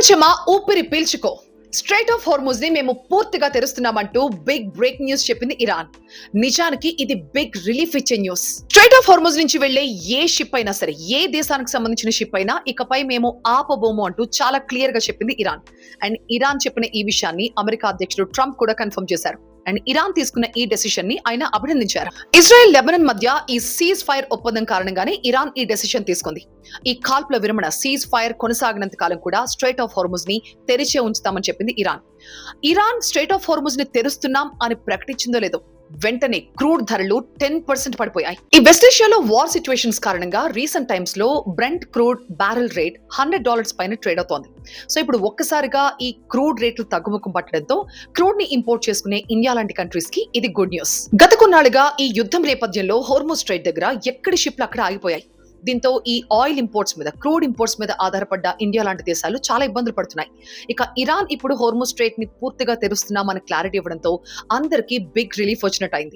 ప్రపంచమా ఊపిరి పీల్చుకో, straight of Hormuz ని మేము పూర్తిగా తెరుస్తున్నామంటూ బిగ్ బ్రేక్ న్యూస్ చెప్పింది ఇరాన్. నిజానికి ఇది బిగ్ రిలీఫ్ ఇచ్చే న్యూస్. స్ట్రైట్ ఆఫ్ హార్మోజ్ నుంచి వెళ్లే ఏ షిప్ అయినా సరే, ఏ దేశానికి సంబంధించిన షిప్ అయినా ఇకపై మేము ఆపబోము అంటూ చాలా క్లియర్ గా చెప్పింది ఇరాన్. అండ్ ఇరాన్ చెప్పిన ఈ విషయాన్ని అమెరికా అధ్యక్షుడు ట్రంప్ కూడా కన్ఫర్మ్ చేశారు. అండ్ ఇరాన్ తీసుకున్న ఈ డెసిషన్ ని ఆయన అభినందించారు. ఇజ్రాయెల్ లెబనాన్ మధ్య ఈ సీజ్ ఫైర్ ఒప్పందం కారణంగానే ఇరాన్ ఈ డెసిషన్ తీసుకుంది. ఈ కాల్పుల విరమణ సీజ్ ఫైర్ కొనసాగినంత కాలం కూడా స్ట్రైట్ ఆఫ్ హార్మోజ్ ని తెరిచే ఉంచుతామని చెప్పింది Iran. Iran straight of Hormuz ని తెరుస్తున్నాం అని ప్రకటించిందో లేదో వెంటనే క్రూడ్ ధరలు 10% పడిపోయాయి. ఈ వెస్ట్ ఏషియాలో వార్ సిచ్యువేషన్స్ కారణంగా రీసెంట్ టైమ్స్ లో బ్రెంట్ క్రూడ్ బ్యారెల్ రేట్ $100 పైన ట్రేడ్ అవుతోంది. సో ఇప్పుడు ఒక్కసారిగా ఈ క్రూడ్ రేట్లు తగ్గుముఖం పట్టడంతో క్రూడ్ ని ఇంపోర్ట్ చేసుకునే ఇండియా లాంటి కంట్రీస్ కి ఇది గుడ్ న్యూస్. గత కొన్నాళ్ళుగా ఈ యుద్ధం నేపథ్యంలో హోర్ముజ్ స్ట్రైట్ దగ్గర ఎక్కడి షిప్లు అక్కడ ఆగిపోయాయి. దీంతో ఈ ఆయిల్ ఇంపోర్ట్స్ మీద, క్రూడ్ ఇంపోర్ట్స్ మీద ఆధారపడ్డ ఇండియా లాంటి దేశాలు చాలా ఇబ్బందులు పడుతున్నాయి. ఇక ఇరాన్ ఇప్పుడు హోర్ముజ్ స్ట్రైట్ ని పూర్తిగా తెరుస్తున్నామని క్లారిటీ ఇవ్వడంతో అందరికీ బిగ్ రిలీఫ్ వచ్చినట్టు అయింది.